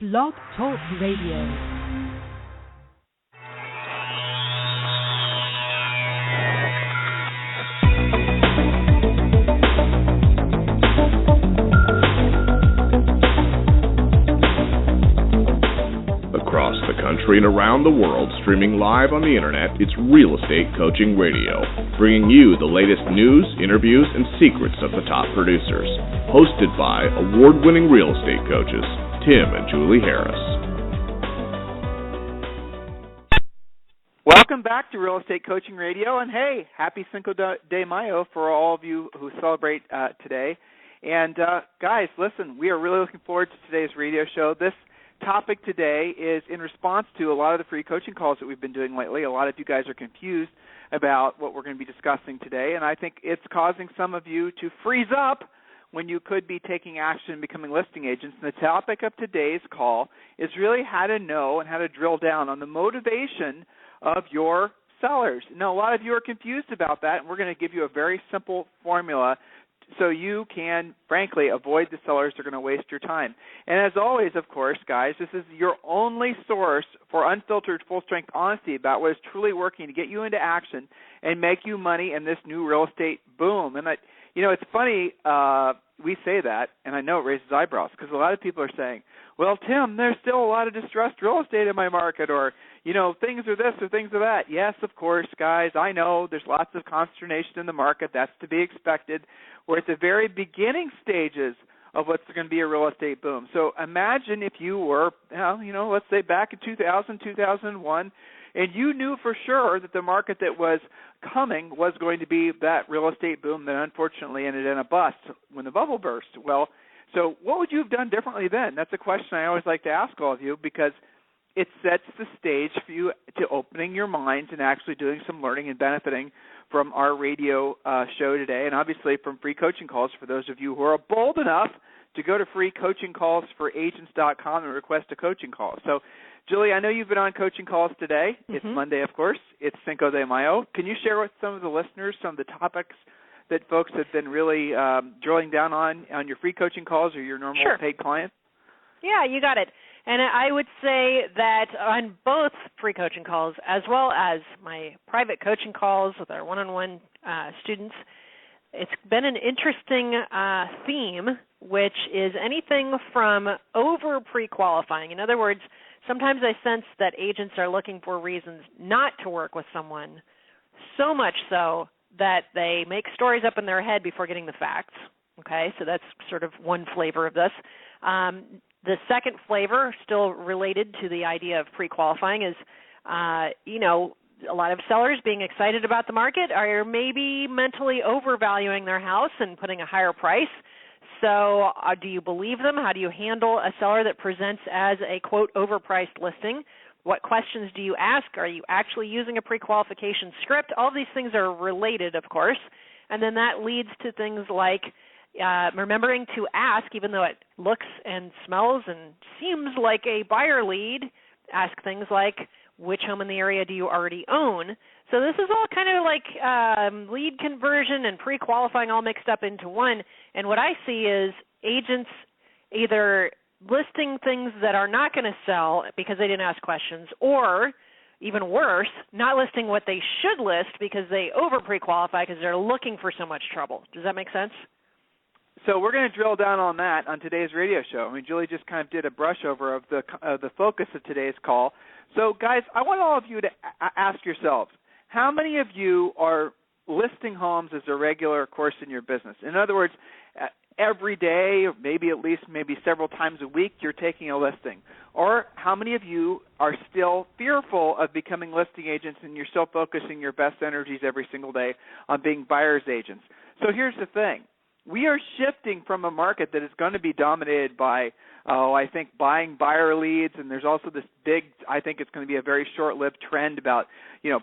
Blog Talk Radio. Across the country and around the world, streaming live on the internet, it's Real Estate Coaching Radio, bringing you the latest news, interviews, and secrets of the top producers. Hosted by award-winning real estate coaches, Tim and Julie Harris. Welcome back to Real Estate Coaching Radio, and hey, happy Cinco de Mayo for all of you who celebrate today. And guys, listen, we are really looking forward to today's radio show. This topic today is in response to a lot of the free coaching calls that we've been doing lately. A lot of you guys are confused about what we're going to be discussing today, and I think it's causing some of you to freeze up when you could be taking action and becoming listing agents. And the topic of today's call is really how to know and how to drill down on the motivation of your sellers. Now, a lot of you are confused about that, and we're going to give you a very simple formula so you can, frankly, avoid the sellers that are going to waste your time. And as always, of course, guys, this is your only source for unfiltered, full-strength honesty about what is truly working to get you into action and make you money in this new real estate boom. And it's funny, we say that, and I know it raises eyebrows because a lot of people are saying, well, Tim, there's still a lot of distressed real estate in my market, or, things are this or things are that. Yes, of course, guys, I know there's lots of consternation in the market. That's to be expected. We're at the very beginning stages of what's going to be a real estate boom. So imagine if you were, let's say back in 2000, 2001, and you knew for sure that the market that was coming was going to be that real estate boom that unfortunately ended in a bust when the bubble burst. Well, so what would you have done differently then? That's a question I always like to ask all of you because it sets the stage for you to opening your minds and actually doing some learning and benefiting from our radio show today, and obviously from free coaching calls for those of you who are bold enough to go to freecoachingcallsforagents.com and request a coaching call. So, Julie, I know you've been on coaching calls today. Mm-hmm. It's Monday, of course. It's Cinco de Mayo. Can you share with some of the listeners some of the topics that folks have been really drilling down on your free coaching calls or your normal paid clients? Yeah, you got it. And I would say that on both free coaching calls as well as my private coaching calls with our one-on-one students, it's been an interesting theme, which is anything from over pre-qualifying. In other words, sometimes I sense that agents are looking for reasons not to work with someone, so much so that they make stories up in their head before getting the facts. Okay, so that's sort of one flavor of this. The second flavor, still related to the idea of pre-qualifying, is, a lot of sellers being excited about the market are maybe mentally overvaluing their house and putting a higher price. So do you believe them? How do you handle a seller that presents as a, quote, overpriced listing? What questions do you ask? Are you actually using a pre-qualification script? All these things are related, of course. And then that leads to things like remembering to ask, even though it looks and smells and seems like a buyer lead, ask things like, which home in the area do you already own? So this is all kind of like lead conversion and pre-qualifying all mixed up into one. And what I see is agents either listing things that are not going to sell because they didn't ask questions, or even worse, not listing what they should list because they over pre-qualify because they're looking for so much trouble. Does that make sense? So we're going to drill down on that on today's radio show. I mean, Julie just kind of did a brush over of the focus of today's call. So, guys, I want all of you to ask yourselves, how many of you are listing homes as a regular course in your business? In other words, every day, or maybe several times a week, you're taking a listing. Or how many of you are still fearful of becoming listing agents and you're still focusing your best energies every single day on being buyer's agents? So here's the thing. We are shifting from a market that is going to be dominated by, I think, buying buyer leads, and there's also this big, I think it's going to be a very short-lived trend about,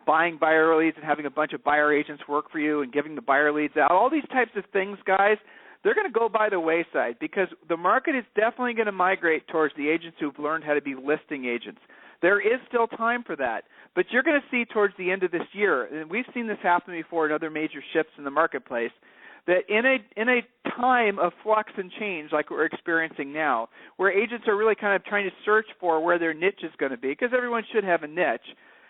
buying buyer leads and having a bunch of buyer agents work for you and giving the buyer leads out. All these types of things, guys, they're going to go by the wayside because the market is definitely going to migrate towards the agents who've learned how to be listing agents. There is still time for that, but you're going to see towards the end of this year, and we've seen this happen before in other major shifts in the marketplace, that in a time of flux and change like we're experiencing now, where agents are really kind of trying to search for where their niche is going to be, because everyone should have a niche,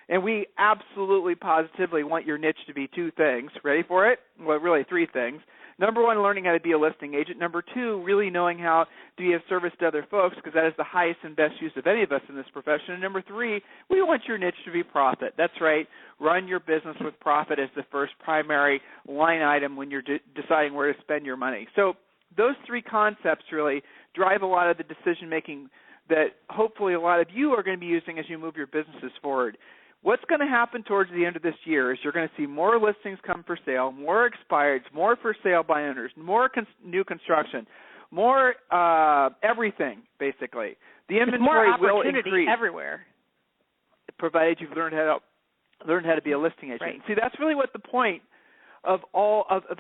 and we absolutely positively want your niche to be two things. Ready for it? Well, really three things. Number one, learning how to be a listing agent. Number two, really knowing how to be of service to other folks, because that is the highest and best use of any of us in this profession. And number three, we want your niche to be profit. That's right. Run your business with profit as the first primary line item when you're deciding where to spend your money. So those three concepts really drive a lot of the decision-making that hopefully a lot of you are going to be using as you move your businesses forward. What's going to happen towards the end of this year is you're going to see more listings come for sale, more expireds, more for sale by owners, more new construction, more everything, basically. The inventory will increase everywhere, provided you've learned how to be a listing agent. Right. See, that's really what the point of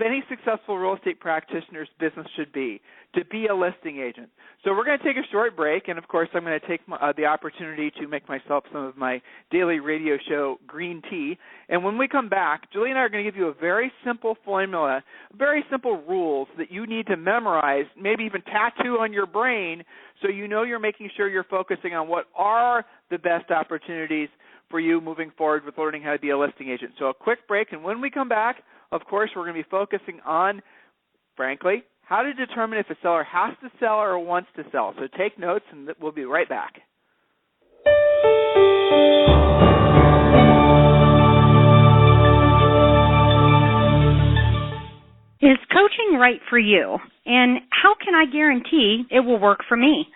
any successful real estate practitioner's business should be, to be a listing agent. So we're going to take a short break, and of course I'm going to take the opportunity to make myself some of my daily radio show green tea. And when we come back, Julie and I are going to give you a very simple formula, very simple rules that you need to memorize, maybe even tattoo on your brain, so you know you're making sure you're focusing on what are the best opportunities for you moving forward with learning how to be a listing agent. So a quick break, and when we come back, of course, we're going to be focusing on, frankly, how to determine if a seller has to sell or wants to sell. So take notes, and we'll be right back. Is coaching right for you? And how can I guarantee it will work for me?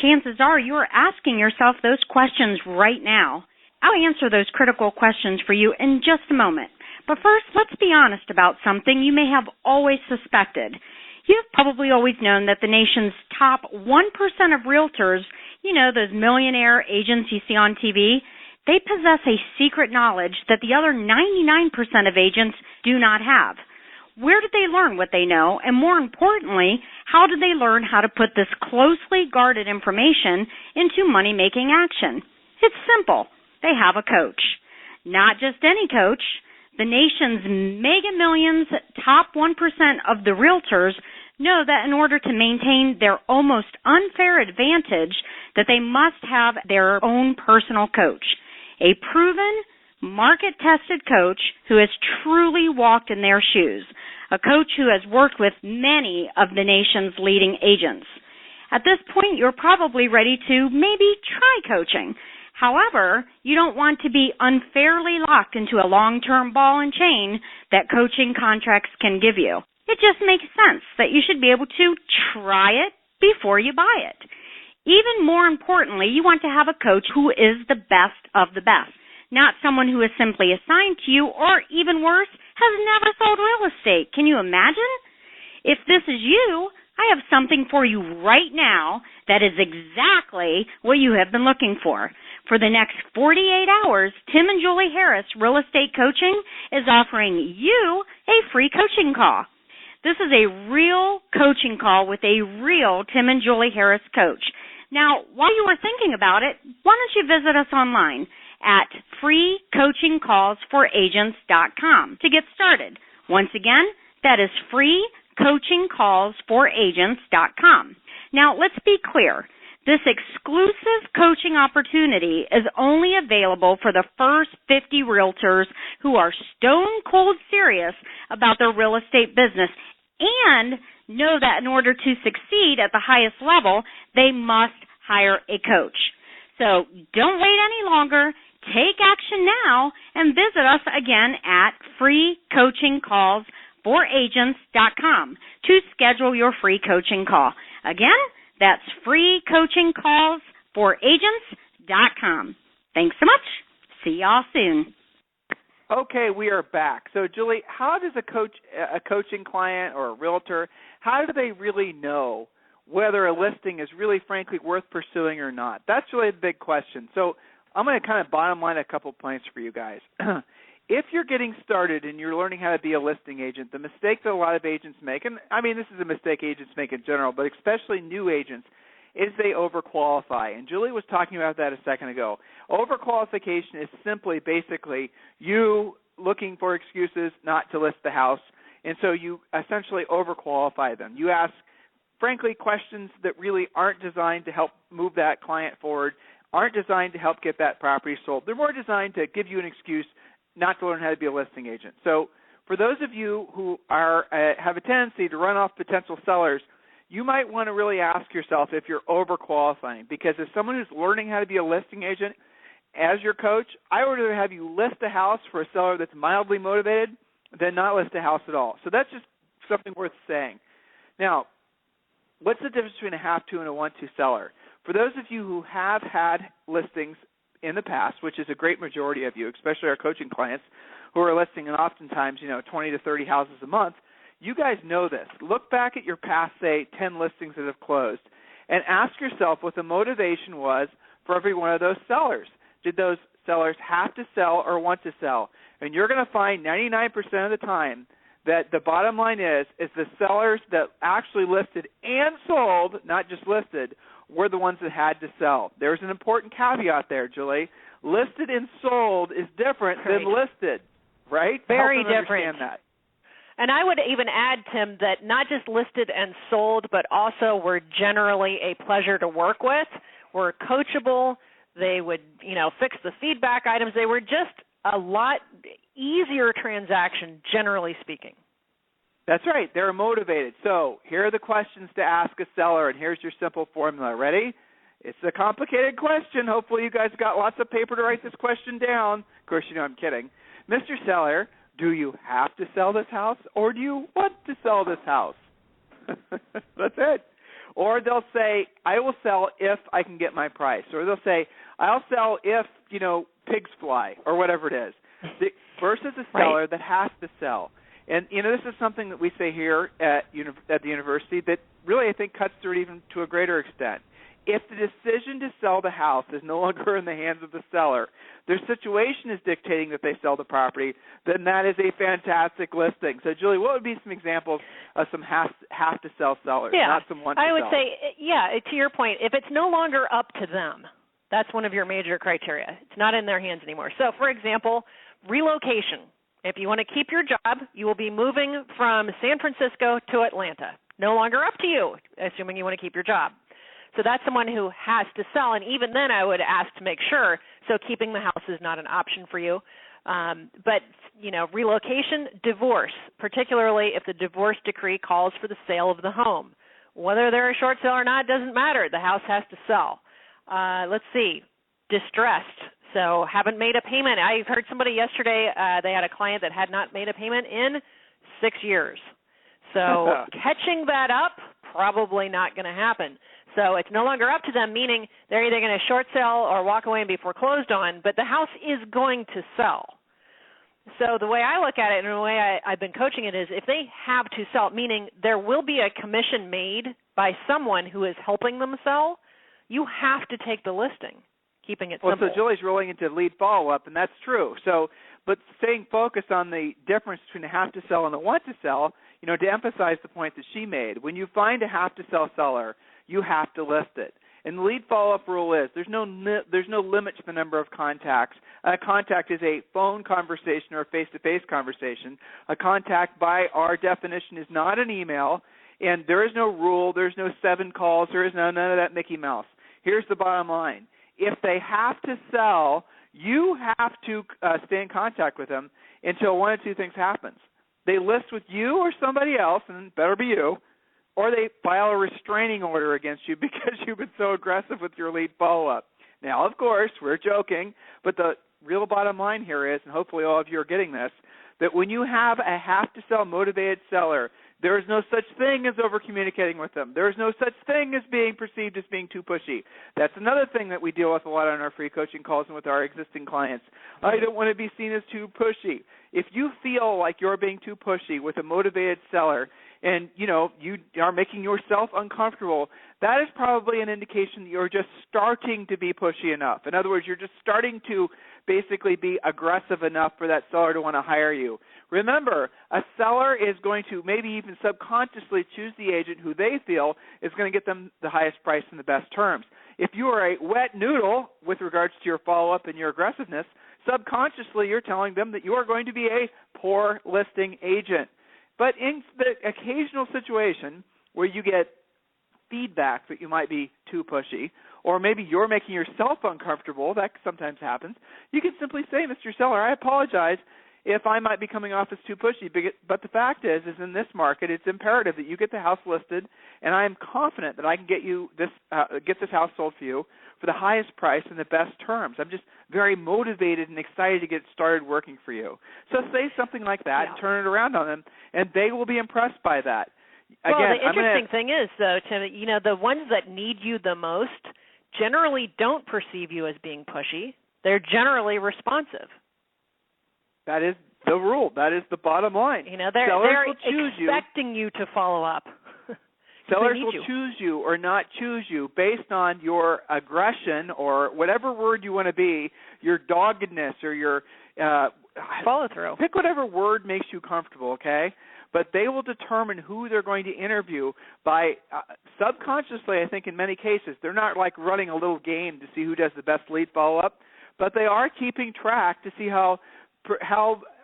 Chances are you are asking yourself those questions right now. I'll answer those critical questions for you in just a moment. But first, let's be honest about something you may have always suspected. You've probably always known that the nation's top 1% of realtors, you know, those millionaire agents you see on TV, they possess a secret knowledge that the other 99% of agents do not have. Where did they learn what they know? And more importantly, how did they learn how to put this closely guarded information into money-making action? It's simple. They have a coach. Not just any coach. The nation's mega millions, top 1% of the realtors know that in order to maintain their almost unfair advantage, that they must have their own personal coach, a proven, market-tested coach who has truly walked in their shoes, a coach who has worked with many of the nation's leading agents. At this point, you're probably ready to maybe try coaching. However, you don't want to be unfairly locked into a long-term ball and chain that coaching contracts can give you. It just makes sense that you should be able to try it before you buy it. Even more importantly, you want to have a coach who is the best of the best, not someone who is simply assigned to you or, even worse, has never sold real estate. Can you imagine? If this is you, I have something for you right now that is exactly what you have been looking for. For the next 48 hours, Tim and Julie Harris Real Estate Coaching is offering you a free coaching call. This is a real coaching call with a real Tim and Julie Harris coach. Now, while you are thinking about it, why don't you visit us online at freecoachingcallsforagents.com to get started. Once again, that is freecoachingcallsforagents.com. Now, let's be clear. This exclusive coaching opportunity is only available for the first 50 realtors who are stone cold serious about their real estate business and know that in order to succeed at the highest level, they must hire a coach. So don't wait any longer. Take action now and visit us again at freecoachingcallsforagents.com to schedule your free coaching call. Again, that's freecoachingcallsforagents.com. Thanks so much. See y'all soon. Okay, we are back. So, Julie, how does a coaching client or a realtor, how do they really know whether a listing is really, frankly, worth pursuing or not? That's really the big question. So I'm going to kind of bottom line a couple points for you guys. If you're getting started and you're learning how to be a listing agent, the mistake that a lot of agents make, and I mean this is a mistake agents make in general, but especially new agents, is they overqualify. And Julie was talking about that a second ago. Overqualification is simply basically you looking for excuses not to list the house. And so you essentially overqualify them. You ask, frankly, questions that really aren't designed to help move that client forward, aren't designed to help get that property sold. They're more designed to give you an excuse not to learn how to be a listing agent. So for those of you who are have a tendency to run off potential sellers, you might want to really ask yourself if you're overqualifying, because as someone who's learning how to be a listing agent, as your coach, I would rather have you list a house for a seller that's mildly motivated than not list a house at all. So that's just something worth saying. Now, what's the difference between a have-to and a want-to seller? For those of you who have had listings in the past, which is a great majority of you, especially our coaching clients who are listing and oftentimes, 20 to 30 houses a month, you guys know this. Look back at your past, say, 10 listings that have closed and ask yourself what the motivation was for every one of those sellers. Did those sellers have to sell or want to sell? And you're going to find 99% of the time that the bottom line is the sellers that actually listed and sold, not just listed, were the ones that had to sell. There's an important caveat there, Julie. Listed and sold is different than listed, right? Very Help them different. Understand that. And I would even add, Tim, that not just listed and sold, but also were generally a pleasure to work with, were coachable. They would, fix the feedback items. They were just a lot easier transaction, generally speaking. That's right. They're motivated. So here are the questions to ask a seller, and here's your simple formula. Ready? It's a complicated question. Hopefully you guys got lots of paper to write this question down. Of course, I'm kidding. Mr. Seller, do you have to sell this house, or do you want to sell this house? That's it. Or they'll say, I will sell if I can get my price. Or they'll say, I'll sell if, pigs fly, or whatever it is. Versus a seller that has to sell. And, this is something that we say here at the university that really I think cuts through it even to a greater extent. If the decision to sell the house is no longer in the hands of the seller, their situation is dictating that they sell the property, then that is a fantastic listing. So, Julie, what would be some examples of some have-to-sell sellers, not some want-to-sell? I would say, to your point, if it's no longer up to them, that's one of your major criteria. It's not in their hands anymore. So, for example, relocation. If you want to keep your job, you will be moving from San Francisco to Atlanta. No longer up to you, assuming you want to keep your job. So that's someone who has to sell, and even then I would ask to make sure, so keeping the house is not an option for you. But, relocation, divorce, particularly if the divorce decree calls for the sale of the home. Whether they're a short sale or not doesn't matter. The house has to sell. Let's see, distressed. So haven't made a payment. I heard somebody yesterday, they had a client that had not made a payment in 6 years. So catching that up, probably not going to happen. So it's no longer up to them, meaning they're either going to short sell or walk away and be foreclosed on, but the house is going to sell. So the way I look at it and the way I've been coaching it is if they have to sell, meaning there will be a commission made by someone who is helping them sell, you have to take the listing, keeping it simple. Well, so Julie's rolling into lead follow-up, and that's true. So, but staying focused on the difference between the have to sell and the want to sell, to emphasize the point that she made, when you find a have to sell seller, you have to list it. And the lead follow-up rule is there's no limit to the number of contacts. A contact is a phone conversation or a face-to-face conversation. A contact, by our definition, is not an email, and there is no rule. There's no 7 calls. There is none of that Mickey Mouse. Here's the bottom line. If they have to sell, you have to stay in contact with them until one of two things happens. They list with you or somebody else, and it better be you, or they file a restraining order against you because you've been so aggressive with your lead follow-up. Now, of course, we're joking, but the real bottom line here is, and hopefully all of you are getting this, that when you have a have-to-sell motivated seller, there is no such thing as over-communicating with them. There is no such thing as being perceived as being too pushy. That's another thing that we deal with a lot on our free coaching calls and with our existing clients. I don't want to be seen as too pushy. If you feel like you're being too pushy with a motivated seller and, you are making yourself uncomfortable, that is probably an indication that you're just starting to be pushy enough. In other words, you're just starting to basically be aggressive enough for that seller to want to hire you. Remember, a seller is going to maybe even subconsciously choose the agent who they feel is going to get them the highest price and the best terms. If you are a wet noodle with regards to your follow-up and your aggressiveness, subconsciously you're telling them that you are going to be a poor listing agent. But in the occasional situation where you get feedback that you might be too pushy, or maybe you're making yourself uncomfortable, that sometimes happens, you can simply say, Mr. Seller, I apologize if I might be coming off as too pushy, but the fact is in this market, it's imperative that you get the house listed, and I am confident that I can get you this house sold for you for the highest price and the best terms. I'm just very motivated and excited to get started working for you. So say something like that, and turn it around on them, and they will be impressed by that. Well, the interesting thing is, though, Tim, the ones that need you the most generally don't perceive you as being pushy. They're generally responsive. That is the rule. That is the bottom line. They're expecting you to follow up. Sellers will choose you or not choose you based on your aggression or whatever word you want to be, your doggedness or your follow-through. Pick whatever word makes you comfortable, okay? But they will determine who they're going to interview by subconsciously, I think in many cases. They're not like running a little game to see who does the best lead follow-up, but they are keeping track to see how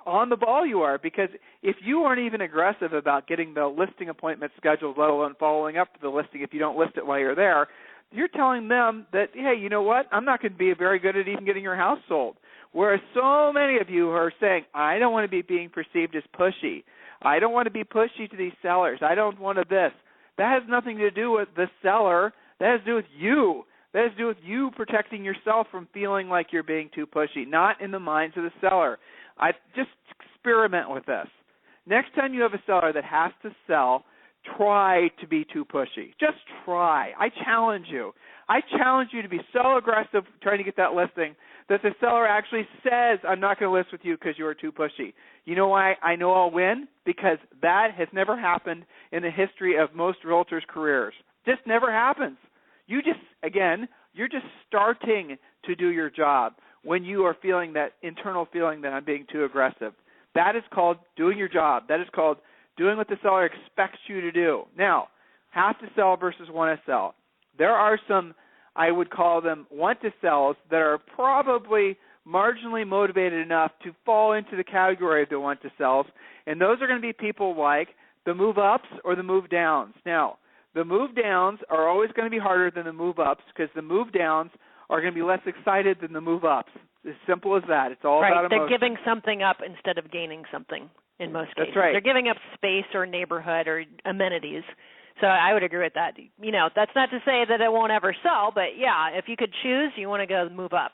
on the ball you are, because if you aren't even aggressive about getting the listing appointment scheduled, let alone following up to the listing if you don't list it while you're there, you're telling them that, hey, you know what, I'm not going to be very good at even getting your house sold. Whereas so many of you are saying, I don't want to be being perceived as pushy. I don't want to be pushy to these sellers. I don't want to this. That has nothing to do with the seller. That has to do with you. That has to do with you protecting yourself from feeling like you're being too pushy, not in the minds of the seller. I just experiment with this. Next time you have a seller that has to sell, try to be too pushy. Just try. I challenge you. I challenge you to be so aggressive trying to get that listing that the seller actually says, I'm not going to list with you because you are too pushy. You know why I know I'll win? Because that has never happened in the history of most realtors' careers. Just never happens. You're just starting to do your job when you are feeling that internal feeling that I'm being too aggressive. That is called doing your job. That is called doing what the seller expects you to do. Now, have to sell versus want to sell. There are some, I would call them want to sells that are probably marginally motivated enough to fall into the category of the want to sells, and those are going to be people like the move ups or the move downs. Now, the move downs are always going to be harder than the move ups because the move downs are going to be less excited than the move ups. As simple as that. It's all about emotion. They're giving something up instead of gaining something in most cases. That's right. They're giving up space or neighborhood or amenities. So I would agree with that. That's not to say that it won't ever sell, but yeah, if you could choose, you want to go move up.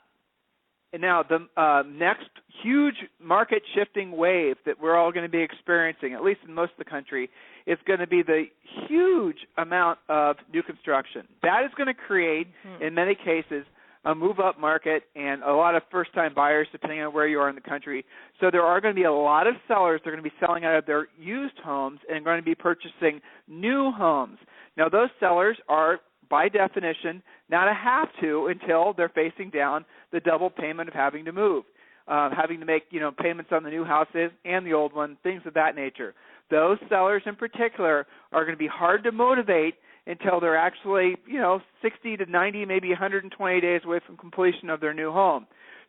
And now the next huge market shifting wave that we're all going to be experiencing, at least in most of the country, is going to be the huge amount of new construction. That is going to create, in many cases, a move-up market and a lot of first-time buyers, depending on where you are in the country. So there are going to be a lot of sellers that are going to be selling out of their used homes and going to be purchasing new homes. Now, those sellers are, by definition, not a have to until they're facing down the double payment of having to move, having to make payments on the new houses and the old one, things of that nature. Those sellers in particular are going to be hard to motivate until they're actually, 60 to 90, maybe 120 days away from completion of their new home.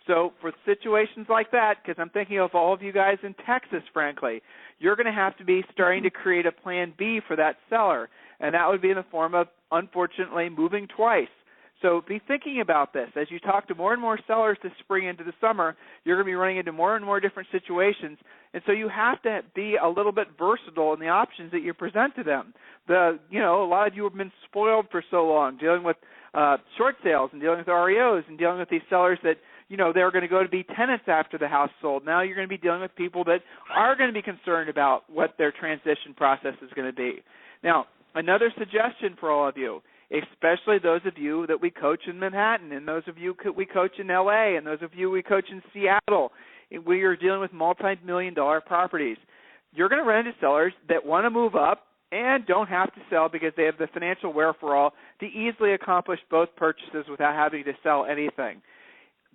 So for situations like that, because I'm thinking of all of you guys in Texas, frankly, you're going to have to be starting to create a plan B for that seller, and that would be in the form of, unfortunately, moving twice. So be thinking about this. As you talk to more and more sellers this spring into the summer, you're going to be running into more and more different situations. And so you have to be a little bit versatile in the options that you present to them. A lot of you have been spoiled for so long dealing with short sales and dealing with REOs and dealing with these sellers that, they're going to go to be tenants after the house sold. Now you're going to be dealing with people that are going to be concerned about what their transition process is going to be. Now, another suggestion for all of you, especially those of you that we coach in Manhattan and those of you we coach in L.A. and those of you we coach in Seattle, we are dealing with multi-million-dollar properties. You're going to run into sellers that want to move up and don't have to sell because they have the financial wherewithal to easily accomplish both purchases without having to sell anything.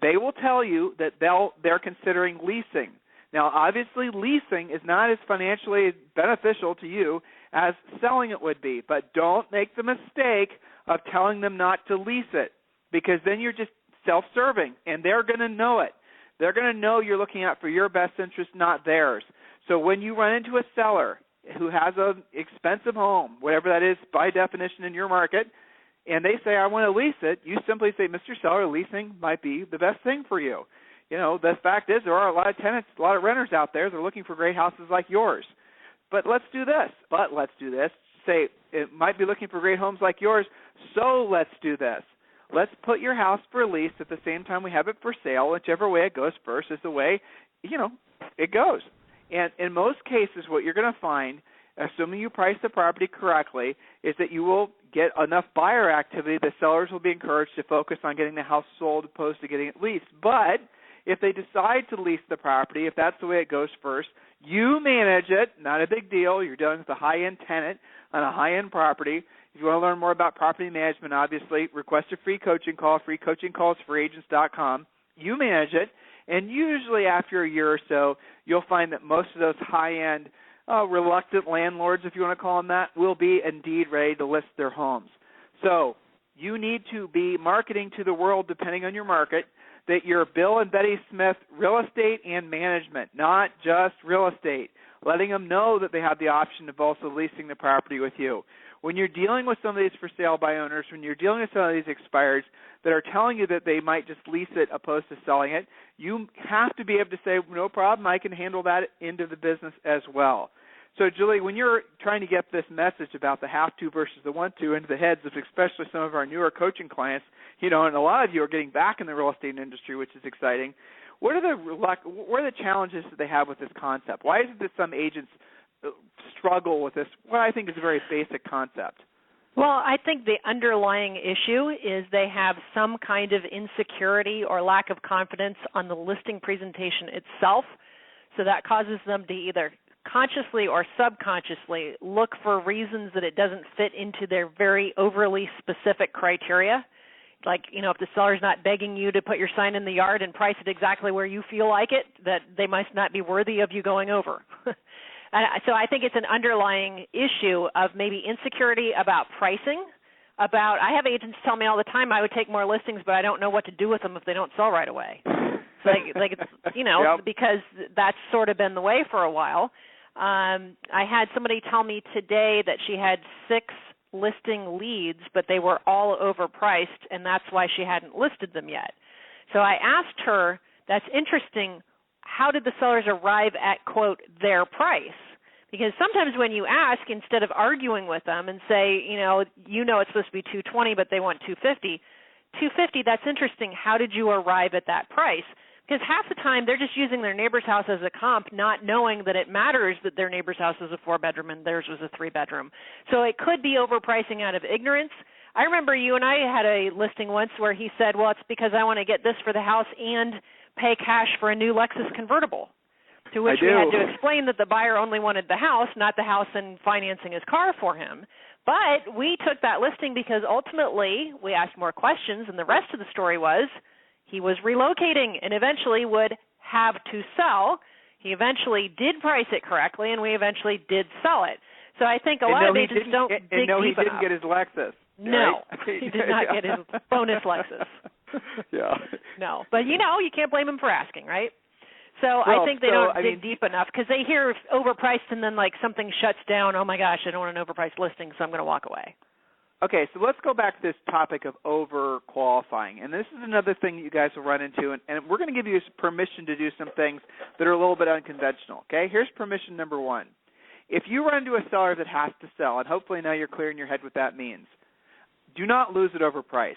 They will tell you that they're considering leasing. Now, obviously, leasing is not as financially beneficial to you as selling it would be, but don't make the mistake of telling them not to lease it, because then you're just self-serving, and they're going to know it. They're going to know you're looking out for your best interest, not theirs. So when you run into a seller who has an expensive home, whatever that is by definition in your market, and they say, I want to lease it, you simply say, Mr. Seller, leasing might be the best thing for you. You know, the fact is there are a lot of tenants, a lot of renters out there. They're looking for great houses like yours. But let's do this. Say it might be looking for great homes like yours, so let's do this. Let's put your house for lease at the same time we have it for sale. Whichever way it goes first is the way, it goes. And in most cases, what you're going to find, assuming you price the property correctly, is that you will get enough buyer activity that sellers will be encouraged to focus on getting the house sold opposed to getting it leased. But if they decide to lease the property, if that's the way it goes first, you manage it, not a big deal. You're dealing with a high-end tenant on a high-end property. If you want to learn more about property management, obviously, request a free coaching call. Free coaching calls freeagents.com. You manage it, and usually after a year or so, you'll find that most of those high-end, reluctant landlords, if you want to call them that, will be indeed ready to list their homes. So you need to be marketing to the world, depending on your market, that you're Bill and Betty Smith real estate and management, not just real estate, letting them know that they have the option of also leasing the property with you. When you're dealing with some of these for sale by owners, when you're dealing with some of these expireds that are telling you that they might just lease it opposed to selling it, you have to be able to say, no problem, I can handle that into the business as well. So, Julie, when you're trying to get this message about the have-to versus the want-to into the heads of especially some of our newer coaching clients, and a lot of you are getting back in the real estate industry, which is exciting, what are the challenges that they have with this concept? Why is it that some agents struggle with this, what I think is a very basic concept? Well, I think the underlying issue is they have some kind of insecurity or lack of confidence on the listing presentation itself, so that causes them to either consciously or subconsciously look for reasons that it doesn't fit into their very overly specific criteria. Like, if the seller's not begging you to put your sign in the yard and price it exactly where you feel like it, that they must not be worthy of you going over. So I think it's an underlying issue of maybe insecurity about pricing. I have agents tell me all the time I would take more listings, but I don't know what to do with them if they don't sell right away. Yep. Because that's sort of been the way for a while. I had somebody tell me today that she had 6 listing leads, but they were all overpriced, and that's why she hadn't listed them yet. So I asked her, that's interesting, how did the sellers arrive at, quote, their price? Because sometimes when you ask, instead of arguing with them and say, it's supposed to be $220, but they want $250, that's interesting. How did you arrive at that price? Because half the time they're just using their neighbor's house as a comp, not knowing that it matters that their neighbor's house is a 4-bedroom and theirs was a 3-bedroom. So it could be overpricing out of ignorance. I remember you and I had a listing once where he said, well, it's because I want to get this for the house and pay cash for a new Lexus convertible, to which we had to explain that the buyer only wanted the house, not the house and financing his car for him. But we took that listing because ultimately we asked more questions, and the rest of the story was he was relocating and eventually would have to sell. He eventually did price it correctly, and we eventually did sell it. So I think a lot of agents don't dig deep enough. He didn't get his Lexus. No, right? He did not get his bonus Lexus. Yeah. No, but you can't blame him for asking, right? So I think they don't dig deep enough because they hear overpriced and then like something shuts down. Oh my gosh, I don't want an overpriced listing, so I'm going to walk away. Okay, so let's go back to this topic of over-qualifying. And this is another thing that you guys will run into, and we're going to give you permission to do some things that are a little bit unconventional. Okay, here's permission number 1. If you run into a seller that has to sell, and hopefully now you're clear in your head what that means, do not lose it over price.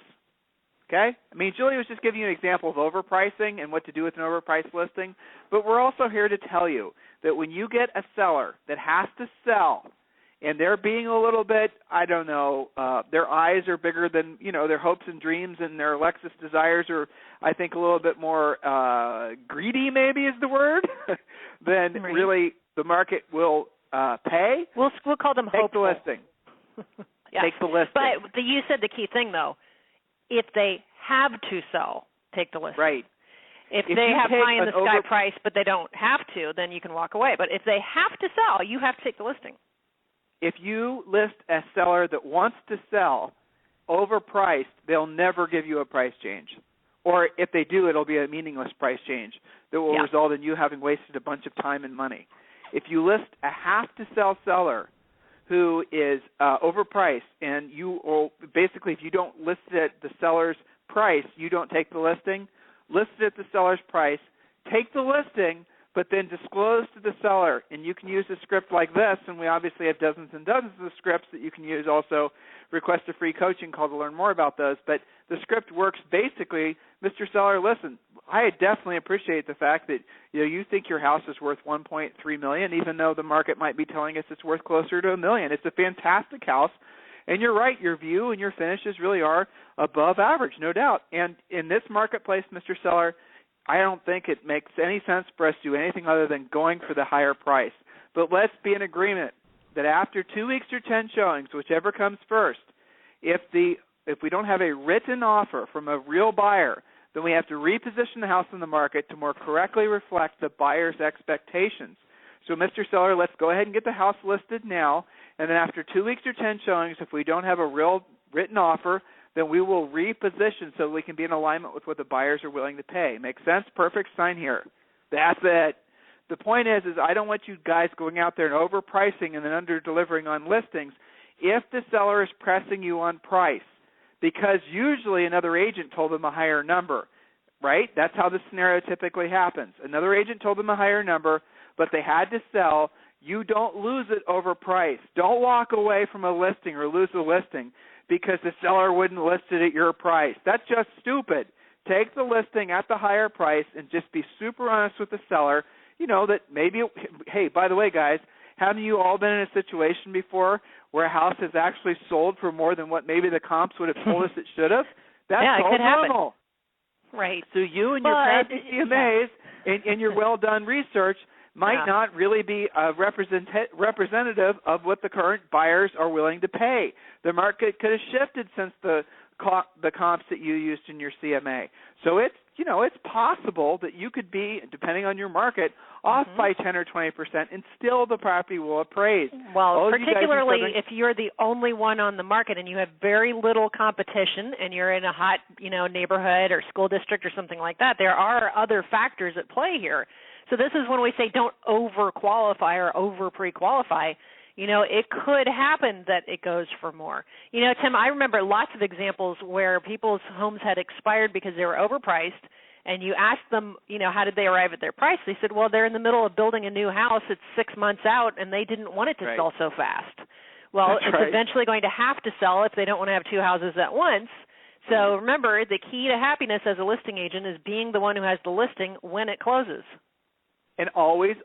Okay? I mean, Julie was just giving you an example of overpricing and what to do with an overpriced listing, but we're also here to tell you that when you get a seller that has to sell and they're being a little bit, their eyes are bigger than, their hopes and dreams, and their Lexus desires are, I think, a little bit more greedy maybe is the word, then really the market will pay. We'll call them hopeful. Take the listing. Yes. Take the listing. But you said the key thing, though. If they have to sell, take the listing. Right. If they have pie in the sky price but they don't have to, then you can walk away. But if they have to sell, you have to take the listing. If you list a seller that wants to sell overpriced, they'll never give you a price change. Or if they do, it'll be a meaningless price change that will result in you having wasted a bunch of time and money. If you list a have-to-sell seller who is overpriced, and basically if you don't list it at the seller's price, you don't take the listing. List it at the seller's price, take the listing, but then disclose to the seller. And you can use a script like this, and we obviously have dozens and dozens of scripts that you can use. Also, request a free coaching call to learn more about those. But the script works basically, Mr. Seller, listen, I definitely appreciate the fact that you think your house is worth $1.3 million, even though the market might be telling us it's worth closer to $1 million. It's a fantastic house. And you're right, your view and your finishes really are above average, no doubt. And in this marketplace, Mr. Seller, I don't think it makes any sense for us to do anything other than going for the higher price. But let's be in agreement that after 2 weeks or 10 showings, whichever comes first, if we don't have a written offer from a real buyer, then we have to reposition the house in the market to more correctly reflect the buyer's expectations. So, Mr. Seller, let's go ahead and get the house listed now, and then after 2 weeks or 10 showings, if we don't have a real written offer, then we will reposition so we can be in alignment with what the buyers are willing to pay. Make sense? Perfect. Sign here. That's it. The point is I don't want you guys going out there and overpricing and then under-delivering on listings if the seller is pressing you on price, because usually another agent told them a higher number, right? That's how the scenario typically happens. Another agent told them a higher number, but they had to sell. You don't lose it over price. Don't walk away from a listing or lose a listing because the seller wouldn't list it at your price. That's just stupid. Take the listing at the higher price and just be super honest with the seller, that maybe, hey, by the way, guys, haven't you all been in a situation before where a house has actually sold for more than what maybe the comps would have told us it should have? That's all normal. Right. So you and your fancy CMAs and your well-done research might not really be representative of what the current buyers are willing to pay. The market could have shifted since the comps that you used in your CMA. So it's possible that you could be, depending on your market, off by 10 or 20%, and still the property will appraise. Well, particularly if you're the only one on the market and you have very little competition and you're in a hot, neighborhood or school district or something like that, there are other factors at play here. So this is when we say don't over-qualify or over-pre-qualify. It could happen that it goes for more. Tim, I remember lots of examples where people's homes had expired because they were overpriced, and you asked them, how did they arrive at their price? They said, well, they're in the middle of building a new house. It's 6 months out, and they didn't want it to sell so fast. Well, it's eventually going to have to sell if they don't want to have two houses at once. So remember, the key to happiness as a listing agent is being the one who has the listing when it closes. And always,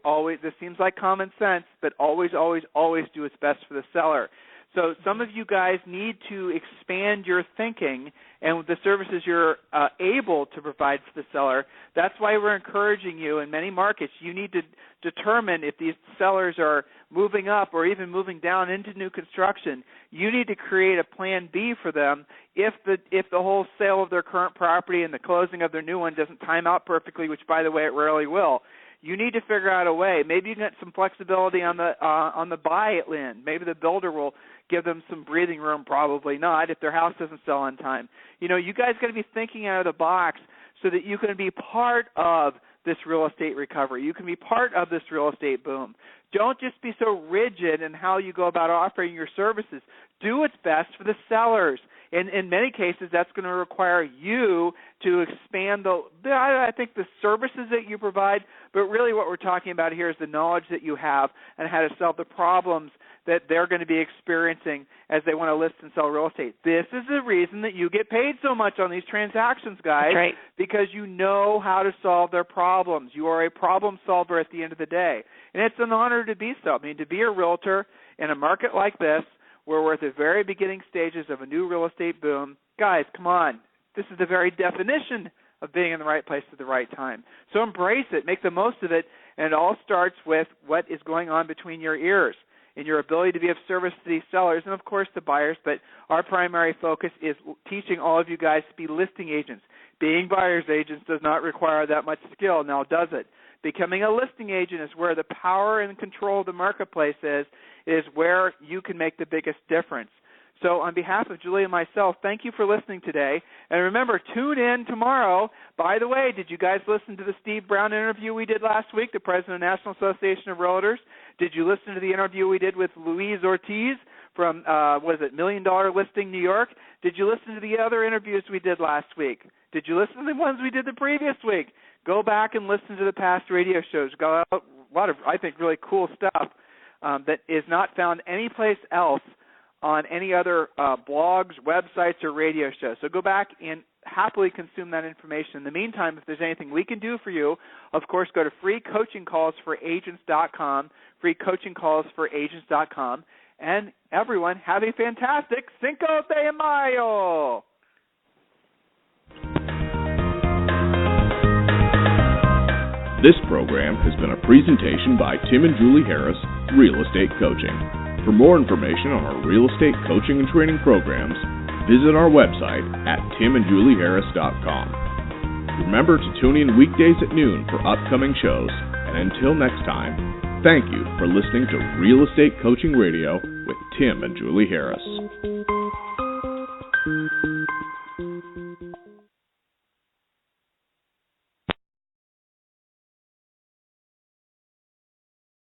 this seems like common sense, but always do what's best for the seller. So some of you guys need to expand your thinking and with the services you're able to provide for the seller. That's why we're encouraging you in many markets. You need to determine if these sellers are moving up or even moving down into new construction. You need to create a plan B for them if the whole sale of their current property and the closing of their new one doesn't time out perfectly, which, by the way, it rarely will. You need to figure out a way. Maybe you can get some flexibility on the buy-in. Maybe the builder will give them some breathing room. Probably not if their house doesn't sell on time. You guys got to be thinking out of the box so that you can be part of this real estate recovery. You can be part of this real estate boom. Don't just be so rigid in how you go about offering your services. Do what's best for the sellers. In many cases, that's going to require you to expand the services that you provide, but really what we're talking about here is the knowledge that you have and how to solve the problems that they're going to be experiencing as they want to list and sell real estate. This is the reason that you get paid so much on these transactions, guys, that's right. Because you know how to solve their problems. You are a problem solver at the end of the day, and it's an honor to be so. To be a realtor in a market like this, where we're at the very beginning stages of a new real estate boom. Guys, come on. This is the very definition of being in the right place at the right time. So embrace it. Make the most of it. And it all starts with what is going on between your ears and your ability to be of service to these sellers and, of course, the buyers. But our primary focus is teaching all of you guys to be listing agents. Being buyer's agents does not require that much skill, now does it? Becoming a listing agent is where the power and control of the marketplace is where you can make the biggest difference. So on behalf of Julie and myself, thank you for listening today. And remember, tune in tomorrow. By the way, did you guys listen to the Steve Brown interview we did last week, the president of the National Association of Realtors? Did you listen to the interview we did with Luis Ortiz from, Million Dollar Listing New York? Did you listen to the other interviews we did last week? Did you listen to the ones we did the previous week? Go back and listen to the past radio shows. Got a lot of, I think, really cool stuff that is not found anyplace else on any other blogs, websites, or radio shows. So go back and happily consume that information. In the meantime, if there's anything we can do for you, of course, go to freecoachingcallsforagents.com, freecoachingcallsforagents.com, and everyone, have a fantastic Cinco de Mayo! This program has been a presentation by Tim and Julie Harris, Real Estate Coaching. For more information on our real estate coaching and training programs, visit our website at timandjulieharris.com. Remember to tune in weekdays at noon for upcoming shows, and until next time, thank you for listening to Real Estate Coaching Radio with Tim and Julie Harris.